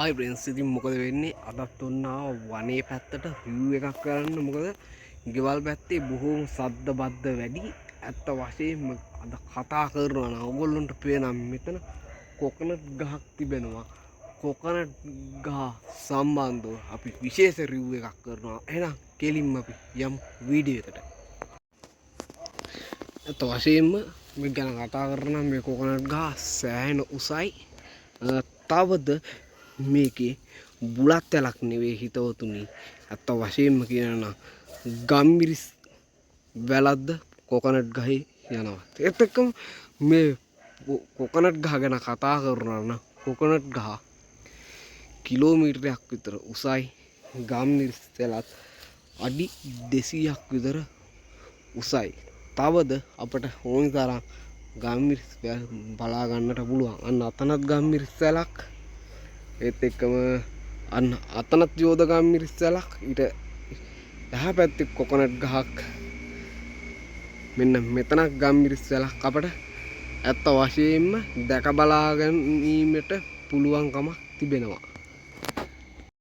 හයි prince ඉතින් මොකද වෙන්නේ අදත් ඔන්නා වනේ පැත්තට රිව් එකක් කරන්න මොකද ගෙවල් පැත්තේ බොහෝම සද්ද බද්ද වැඩි ඇත්ත වශයෙන්ම අද කතා කරනවා නම් ඔයගොල්ලන්ට පේනම් මෙතන කොකනට් ගහක් තිබෙනවා කොකනට් ගහ සම්බන්ධව අපි විශේෂ රිව් එකක් කරනවා එහෙනම් කෙලින්ම අපි යමු වීඩියෝ එකට ඇත්ත වශයෙන්ම මේ ගැන කතා කරනවා මේ කොකනට් ගහ සෑහෙන උසයි තවද මේකේ බුලත් ඇලක් නෙවෙයි හිතවතුනි ඇත්ත වශයෙන්ම කියනවා ගම්මිරිස් වැලක්ද කොකනට් ගහේ යනවා ඒත් එක්කම මේ කොකනට් ගහ ගැන කතා කරනවා නම් කොකනට් ගහ කිලෝමීටරයක් විතර උසයි ගම්මිරිස් වැලත් අඩි 200ක් විතර උසයි තවද අපට ඕනි තරම් ගම්මිරිස් වැල් බලා ගන්නට පුළුවන් අන්න අතනත් ගම්මිරිස් වැලක් ඒත් එක්කම අන්න අතනත් යෝධ ගම්මිරිස් වැලක් ඊට එහා පැත්තේ කොකනට් ගහක් මෙන්න මෙතනක් ගම්මිරිස් වැලක් අපට ඇත්ත වශයෙන්ම දැක බලා ගැනීමට පුළුවන්කමක් තිබෙනවා